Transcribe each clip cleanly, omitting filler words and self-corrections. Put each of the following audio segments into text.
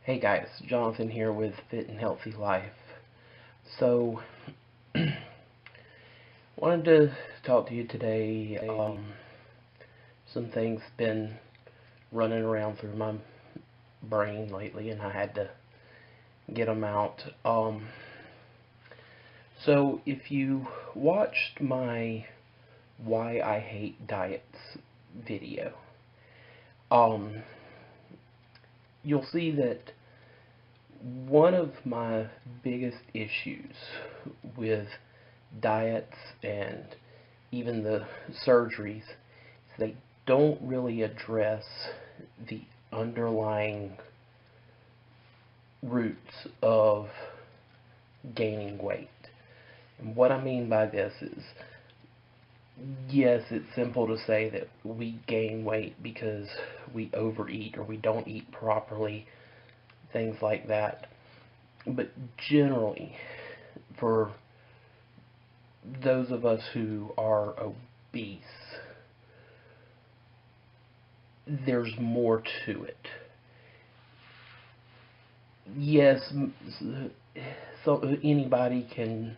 Hey guys, Jonathan here with Fit and Healthy Life. So, wanted to talk to you today. Some things been running around through my brain lately, and I had to get them out. So if you watched my Why I Hate Diets video, um, you'll see that one of my biggest issues with diets and even the surgeries is they don't really address the underlying roots of gaining weight. And what I mean by this is, yes, it's simple to say that we gain weight because we overeat or we don't eat properly, things like that. But generally, for those of us who are obese, there's more to it. Yes, so anybody can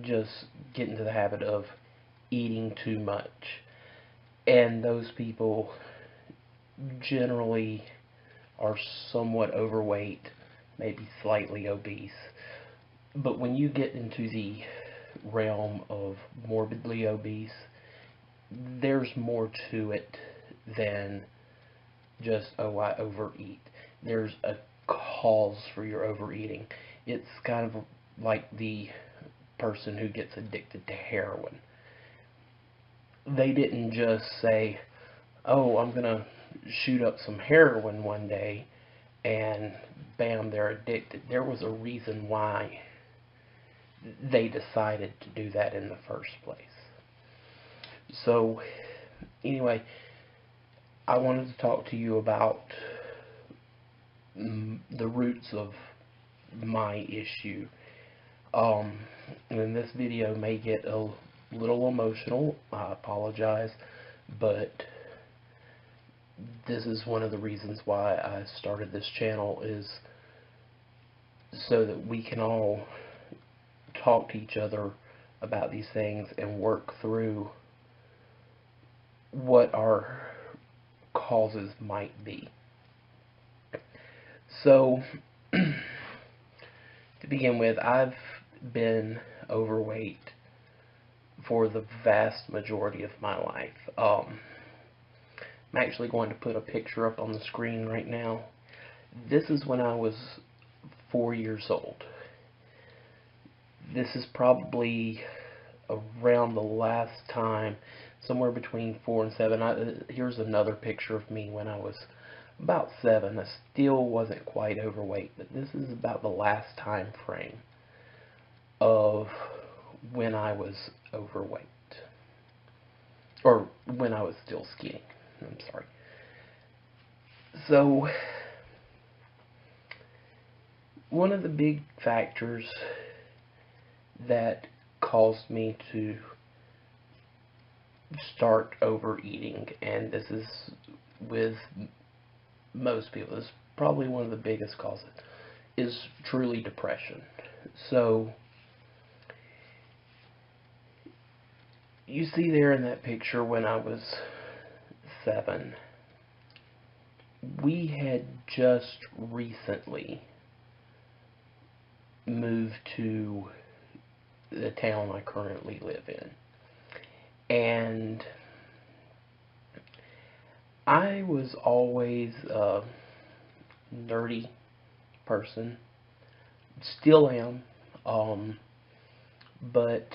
just get into the habit of eating too much, and those people generally are somewhat overweight, maybe slightly obese. But when you get into the realm of morbidly obese, there's more to it than just, oh, I overeat. There's a cause for your overeating. It's kind of like the person who gets addicted to heroin. They didn't just say, oh, I'm going to shoot up some heroin one day and bam, they're addicted. There was a reason why they decided to do that in the first place. So, anyway, I wanted to talk to you about the roots of my issue. And this video may get a little emotional. I apologize, but this is one of the reasons why I started this channel, is so that we can all talk to each other about these things and work through what our causes might be. So, to begin with, I've been overweight for the vast majority of my life. I'm actually going to put a picture up on the screen right now. This is when I was 4 years old. This is probably around the last time, somewhere between 4 and 7. Here's another picture of me when I was about 7. I still wasn't quite overweight, but this is about the last time frame of when I was overweight, or when I was still skinny. I'm sorry. So, one of the big factors that caused me to start overeating, and this is with most people, this is probably one of the biggest causes, is truly depression. So, you see there in that picture when I was 7, we had just recently moved to the town I currently live in. And I was always a nerdy person. Still am. But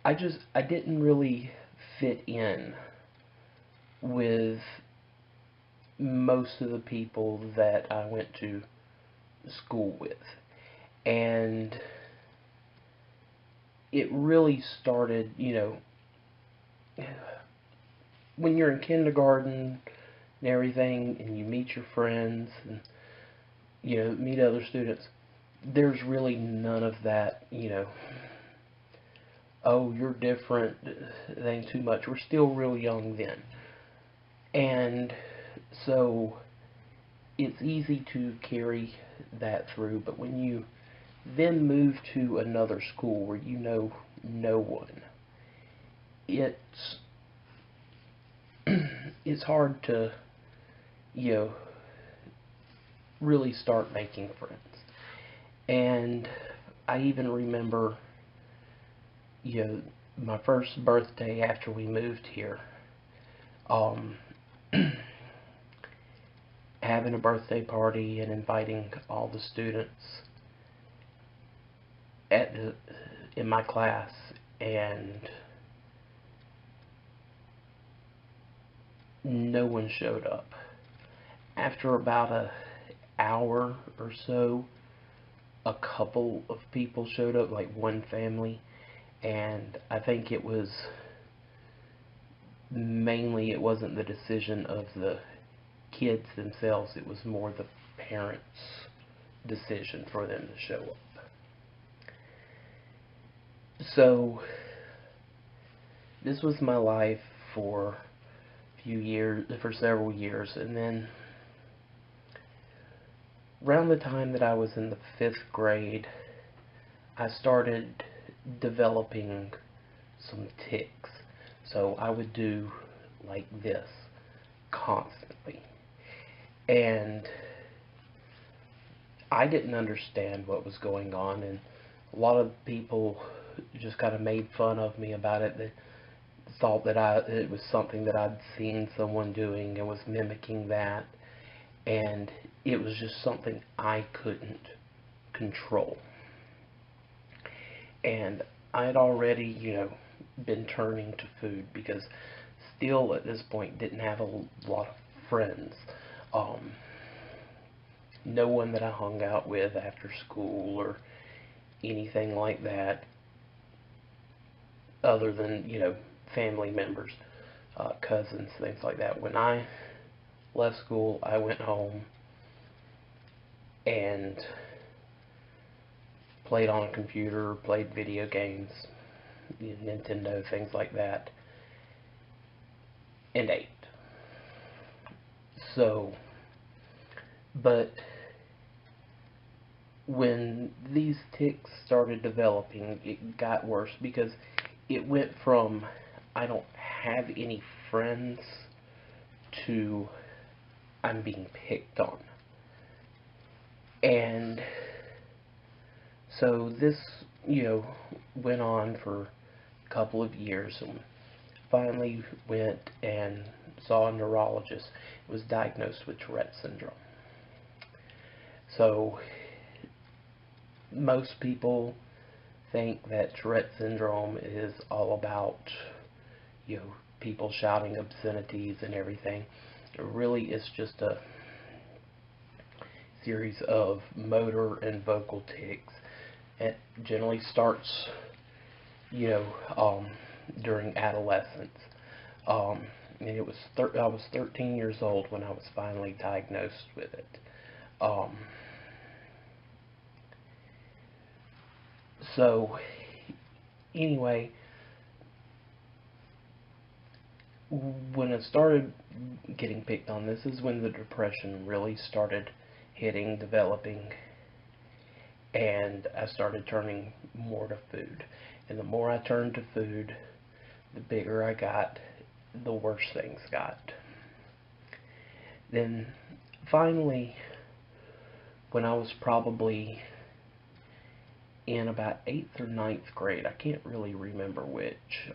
I didn't really fit in with most of the people that I went to school with. And it really started, when you're in kindergarten and everything, and you meet your friends and, meet other students, there's really none of that, oh, you're different thing too much. We're still real young then. And so it's easy to carry that through, but when you then move to another school where you know no one, it's it's hard to, you know, really start making friends. And I even remember, you know, my first birthday after we moved here, um, having a birthday party and inviting all the students in my class, and no one showed up. After about an hour or so, a couple of people showed up, like one family, and I think it was mainly, it wasn't the decision of the kids themselves, it was more the parents' decision for them to show up. So this was my life for several years, and then around the time that I was in the 5th grade, I started developing some tics. So I would do like this constantly. And I didn't understand what was going on, and a lot of people just kind of made fun of me about it. They thought that it was something that I'd seen someone doing and was mimicking that, and it was just something I couldn't control. And I had already, been turning to food because still at this point didn't have a lot of friends. No one that I hung out with after school or anything like that, other than, family members, cousins, things like that. When I left school, I went home and played on a computer, played video games, Nintendo, things like that, and ate. So, but when these tics started developing, it got worse because it went from I don't have any friends to I'm being picked on. And so this, went on for a couple of years, and finally went and saw a neurologist. Was diagnosed with Tourette syndrome. So most people think that Tourette syndrome is all about, people shouting obscenities and everything. It really is just a series of motor and vocal tics. It generally starts, during adolescence. And I was 13 years old when I was finally diagnosed with it. So, anyway, when I started getting picked on, this is when the depression really started developing, and I started turning more to food. And the more I turned to food, the bigger I got, the worse things got. Then, finally, when I was probably in about 8th or 9th grade, I can't really remember which,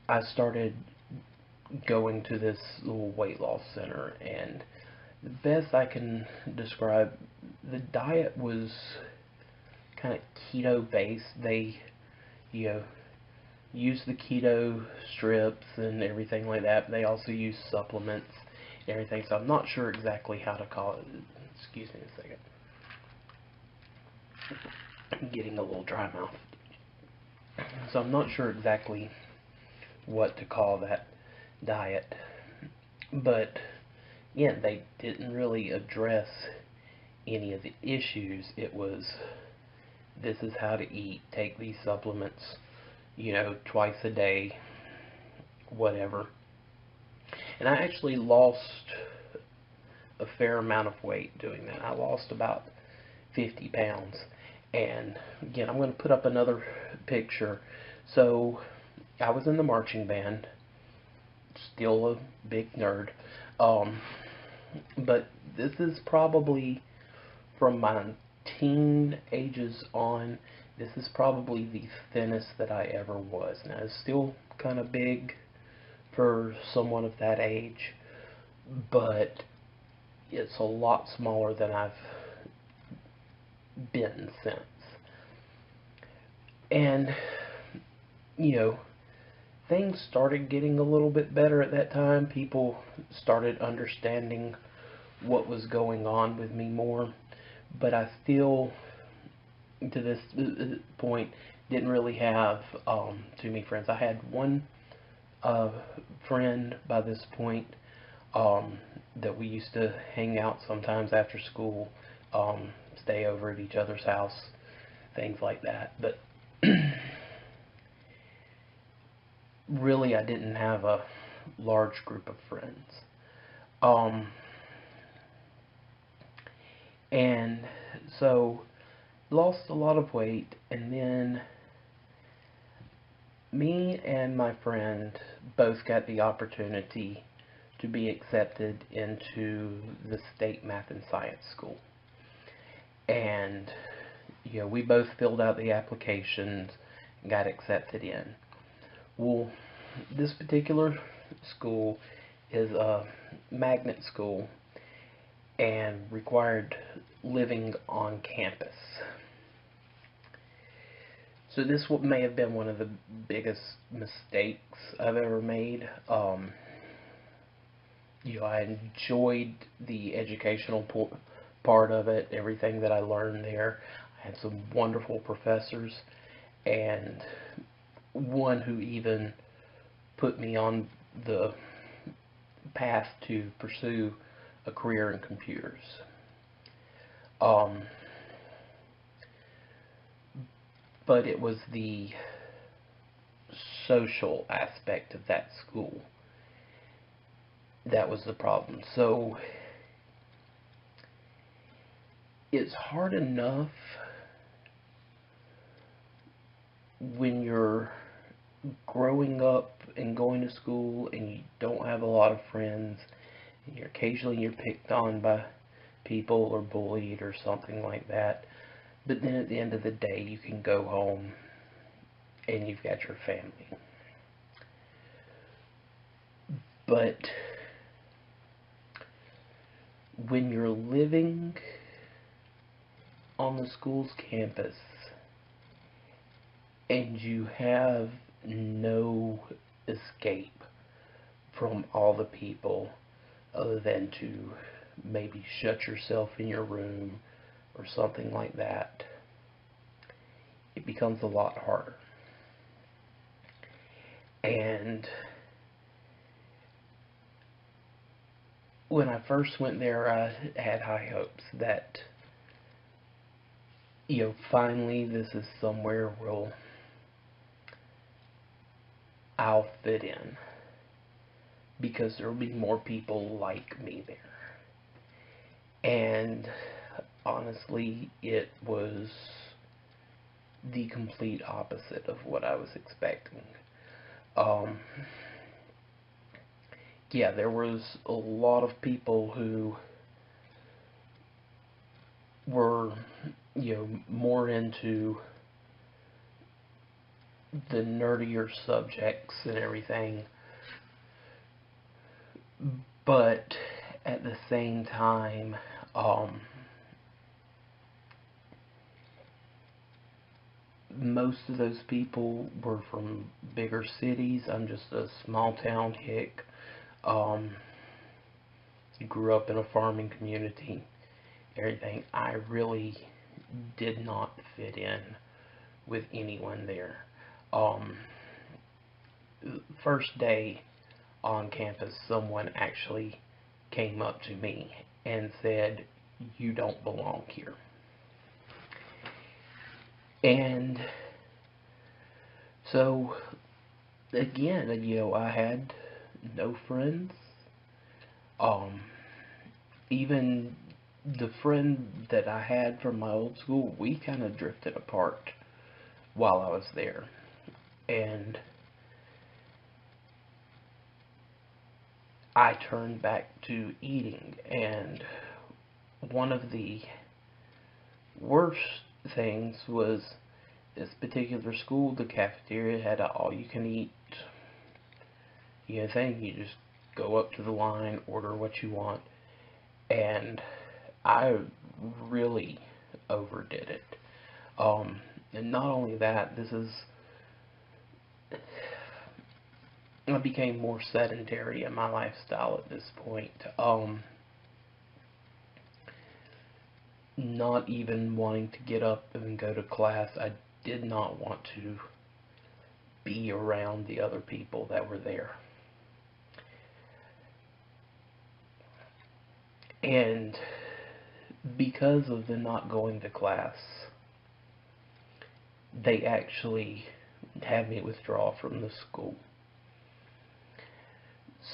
I started going to this little weight loss center, and the best I can describe, the diet was kind of keto based. They, use the keto strips and everything like that, but they also use supplements and everything, so I'm not sure exactly how to call it. Excuse me a second. I'm getting a little dry mouth. So I'm not sure exactly what to call that diet. But, yeah, they didn't really address any of the issues. It was, this is how to eat, take these supplements, twice a day, whatever. And I actually lost a fair amount of weight doing that. I lost about 50 pounds. And again, I'm going to put up another picture. So I was in the marching band, still a big nerd. Um, but this is probably from my teen ages on. This is probably the thinnest that I ever was. Now, it's still kind of big for someone of that age, but it's a lot smaller than I've been since. And, you know, things started getting a little bit better at that time. People started understanding what was going on with me more, but I still, to this point, didn't really have too many friends. I had one friend by this point that we used to hang out sometimes after school, stay over at each other's house, things like that. But really, I didn't have a large group of friends. And so, lost a lot of weight, and then me and my friend both got the opportunity to be accepted into the state math and science school. And, you know, we both filled out the applications and got accepted in. Well, this particular school is a magnet school and required living on campus. So this may have been one of the biggest mistakes I've ever made. You know, I enjoyed the educational part of it, everything that I learned there. I had some wonderful professors, and one who even put me on the path to pursue a career in computers. But it was the social aspect of that school that was the problem. So it's hard enough when you're growing up and going to school and you don't have a lot of friends, and you're picked on by people or bullied or something like that. But then at the end of the day, you can go home and you've got your family. But when you're living on the school's campus and you have no escape from all the people other than to maybe shut yourself in your room or something like that, it becomes a lot harder. And when I first went there, I had high hopes that, you know, finally this is somewhere where I'll fit in, because there will be more people like me there. And honestly, it was the complete opposite of what I was expecting. Yeah, there was a lot of people who were, you know, more into the nerdier subjects and everything, but at the same time, most of those people were from bigger cities. I'm just a small town hick. Grew up in a farming community, everything. I really did not fit in with anyone there. First day on campus, someone actually came up to me and said, "You don't belong here." And so, again, you know, I had no friends. Um, Even the friend that I had from my old school, we kind of drifted apart while I was there. And I turned back to eating. And one of the worst things was this particular school, the cafeteria had an all-you-can-eat thing. You just go up to the line, order what you want, and I really overdid it. And not only that, I became more sedentary in my lifestyle at this point. Not even wanting to get up and go to class. I did not want to be around the other people that were there. And because of the not going to class, they actually had me withdraw from the school.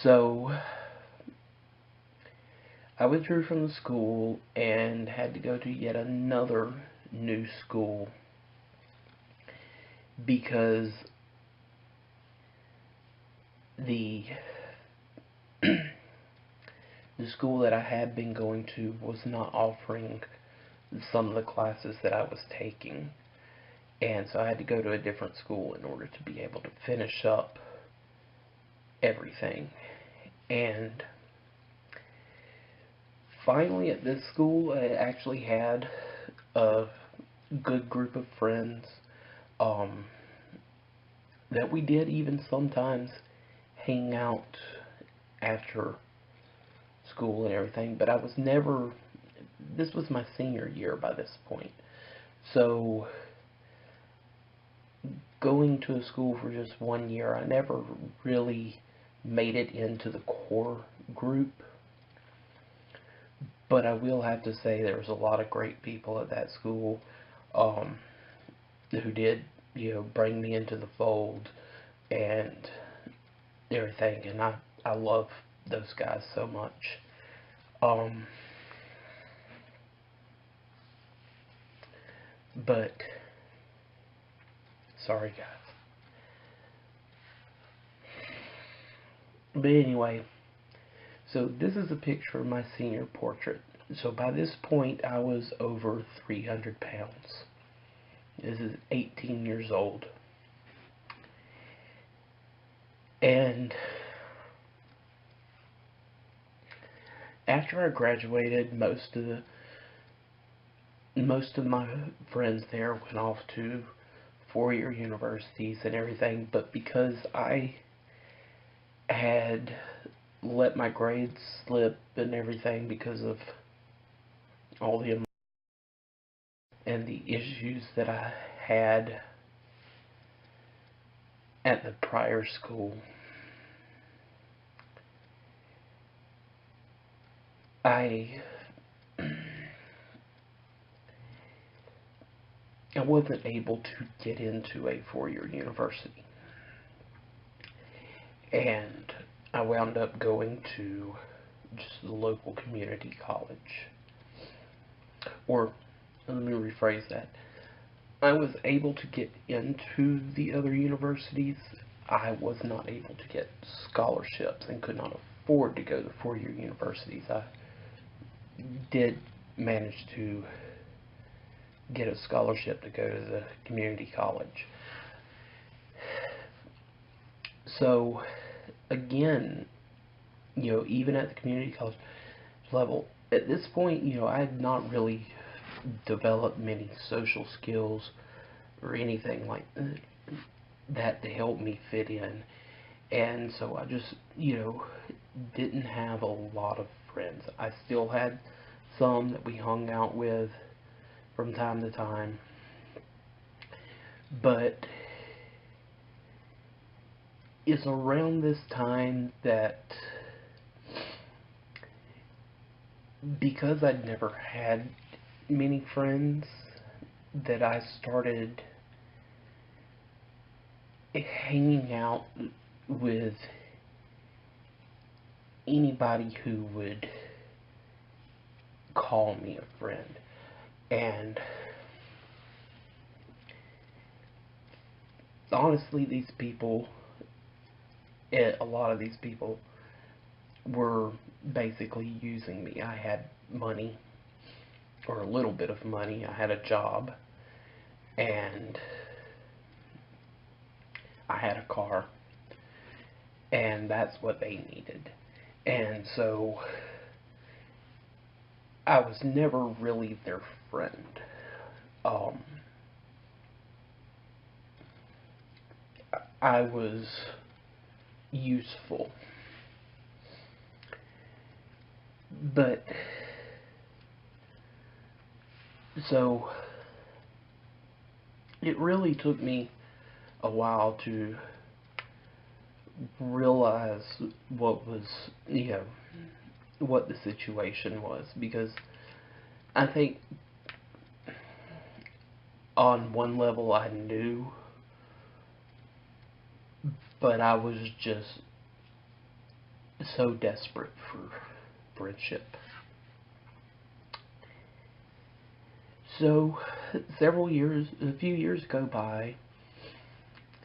So I withdrew from the school and had to go to yet another new school because the the school that I had been going to was not offering some of the classes that I was taking. And so I had to go to a different school in order to be able to finish up everything. And finally at this school, I actually had a good group of friends that we did even sometimes hang out after school and everything, but I was never, this was my senior year by this point. So going to a school for just 1 year, I never really made it into the core group. But I will have to say there was a lot of great people at that school who did, bring me into the fold and everything, and I love those guys so much. But sorry guys. But anyway, so this is a picture of my senior portrait. So by this point I was over 300 pounds. This is 18 years old. And after I graduated, most of my friends there went off to four-year universities and everything, but because I had let my grades slip and everything because of all the and the issues that I had at the prior school, I wasn't able to get into a four-year university. And I wound up going to just the local community college. Or, let me rephrase that. I was able to get into the other universities. I was not able to get scholarships and could not afford to go to four-year universities. I did manage to get a scholarship to go to the community college. So, again, even at the community college level, at this point, I had not really developed many social skills or anything like that to help me fit in. And so I just, didn't have a lot of friends. I still had some that we hung out with from time to time. But it's around this time that, because I'd never had many friends, that I started hanging out with anybody who would call me a friend. And honestly, a lot of these people were basically using me. I had money, or a little bit of money. I had a job, and I had a car, and that's what they needed. And so I was never really their friend. I was useful. But, so, it really took me a while to realize what was, what the situation was, because I think on one level I knew, but I was just so desperate for friendship. So, a few years go by,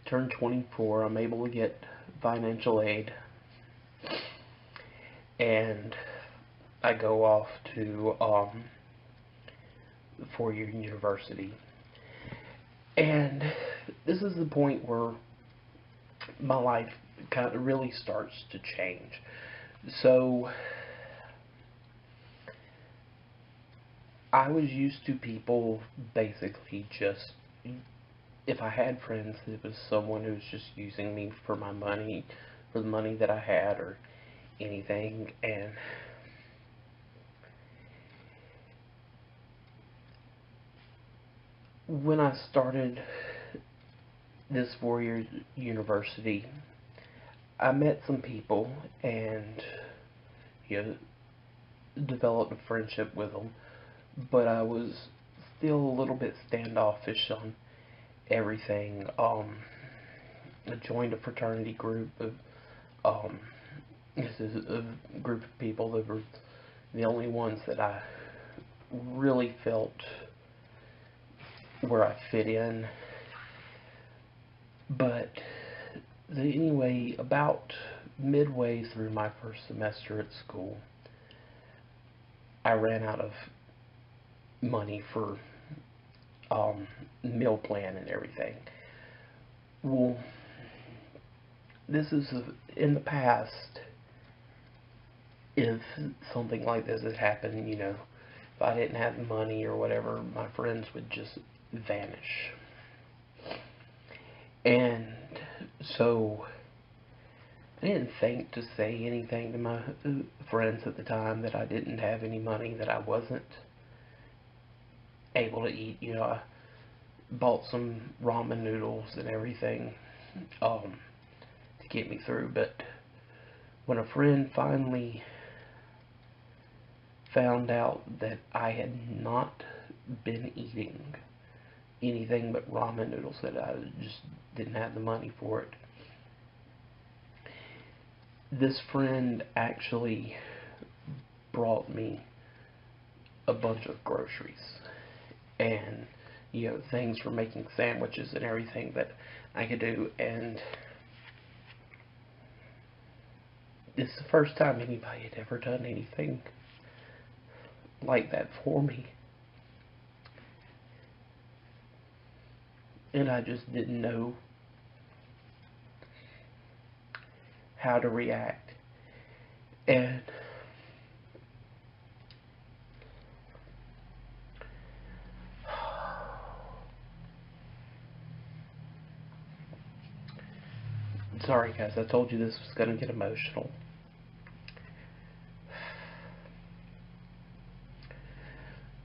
turn 24, I'm able to get financial aid, and I go off to 4-year university. And this is the point where my life kind of really starts to change. So, I was used to people basically just, if I had friends, it was someone who was just using me for my money, for the money that I had, or anything. And when I started this 4-year university, I met some people and, developed a friendship with them, but I was still a little bit standoffish on everything. I joined a fraternity group of, this is a group of people that were the only ones that I really felt where I fit in. But anyway, about midway through my first semester at school, I ran out of money for meal plan and everything. Well, this is in the past. If something like this had happened, if I didn't have money or whatever, my friends would just vanish. And so I didn't think to say anything to my friends at the time that I didn't have any money, that I wasn't able to eat. I bought some ramen noodles and everything to get me through. But when a friend finally found out that I had not been eating anything but ramen noodles, that I just didn't have the money for it, this friend actually brought me a bunch of groceries and things for making sandwiches and everything that I could do. And this is the first time anybody had ever done anything like that for me, and I just didn't know how to react. And sorry guys, I told you this was going to get emotional.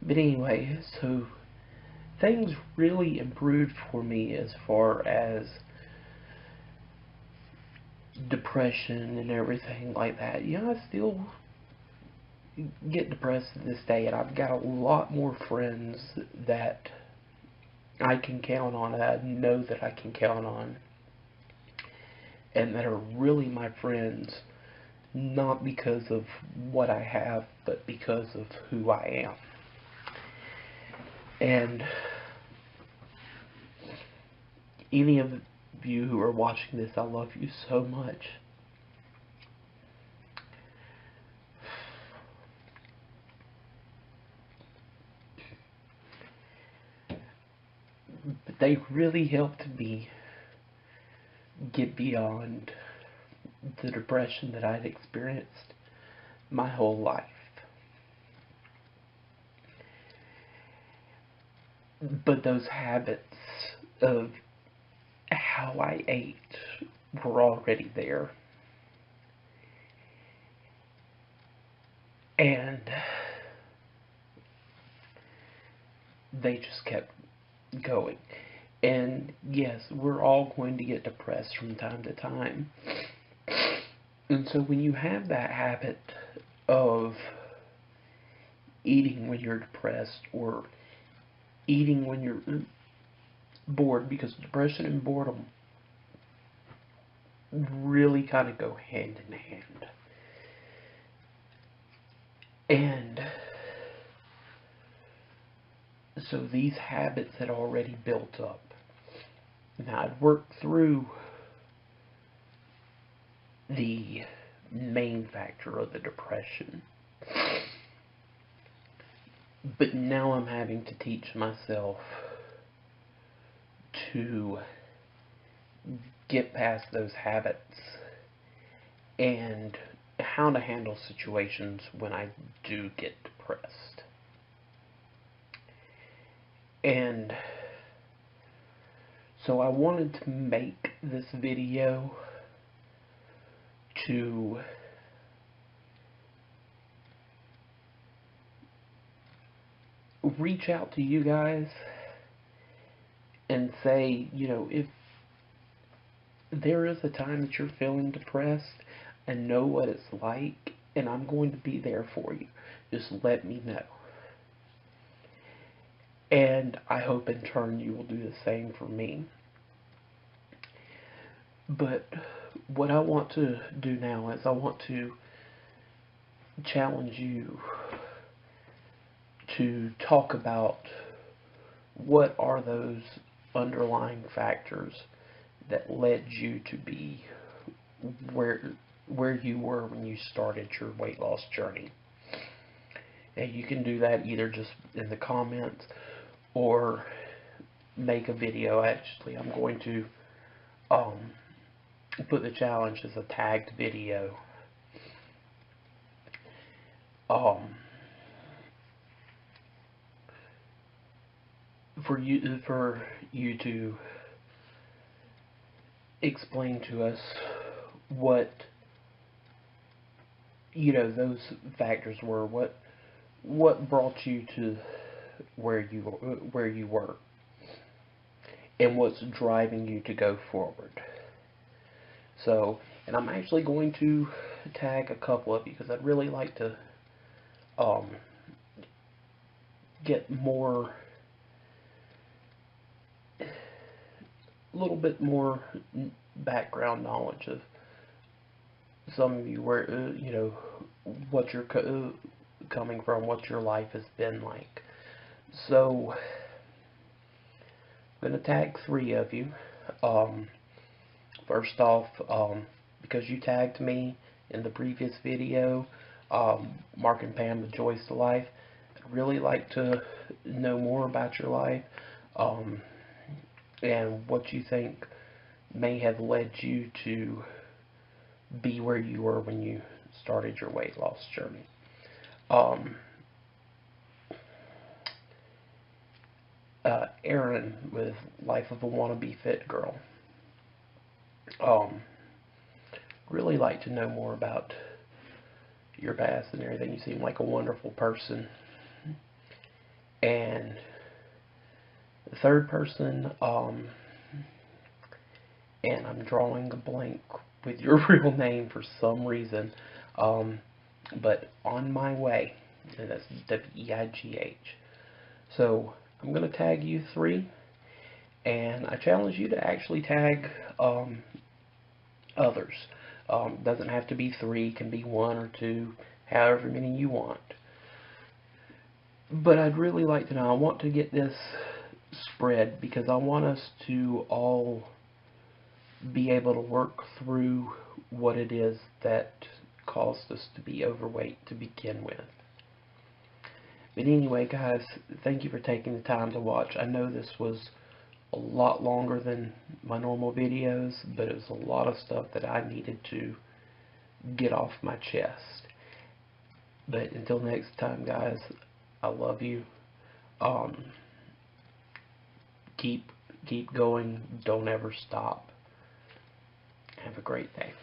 But anyway, so things really improved for me as far as depression and everything like that. I still get depressed to this day, and I've got a lot more friends that I can count on, that I know that I can count on, and that are really my friends. not because of what I have, but because of who I am. And any of you who are watching this, I love you so much. But they really helped me get beyond the depression that I'd experienced my whole life. But those habits of how I ate were already there. And they just kept going. And yes, we're all going to get depressed from time to time. And so when you have that habit of eating when you're depressed, or eating when you're bored, because depression and boredom really kind of go hand in hand. And so these habits had already built up. Now I'd worked through the main factor of the depression, but now I'm having to teach myself to get past those habits and how to handle situations when I do get depressed. And so I wanted to make this video to reach out to you guys and say, you know, if there is a time that you're feeling depressed, I know what it's like, and I'm going to be there for you. Just let me know. And I hope in turn you will do the same for me. But what I want to do now is I want to challenge you to talk about what are those underlying factors that led you to be where you were when you started your weight loss journey. And you can do that either just in the comments or make a video. Actually, I'm going to put the challenge as a tagged video. For you to explain to us what, you know, those factors were, what brought you to where you were, and what's driving you to go forward. So, and I'm actually going to tag a couple of you because I'd really like to get more, a little bit more background knowledge of some of you, where you know, what you're coming from, what your life has been like. So I'm going to tag 3 of you. First off, because you tagged me in the previous video, Mark and Pam with Joyce to Life, I'd really like to know more about your life, and what you think may have led you to be where you were when you started your weight loss journey. Erin with Life of a Wannabe Fit Girl. Really like to know more about your past and everything. You seem like a wonderful person. And the third person, and I'm drawing a blank with your real name for some reason, but On My Way, and that's W-E-I-G-H. So I'm going to tag you 3, and I challenge you to actually tag others. Doesn't have to be 3, can be 1 or 2, however many you want. But I'd really like to know, I want to get this spread because I want us to all be able to work through what it is that caused us to be overweight to begin with. But anyway, guys, thank you for taking the time to watch. I know this was a lot longer than my normal videos, but it was a lot of stuff that I needed to get off my chest. But until next time, guys, I love you. Keep going. Don't ever stop. Have a great day.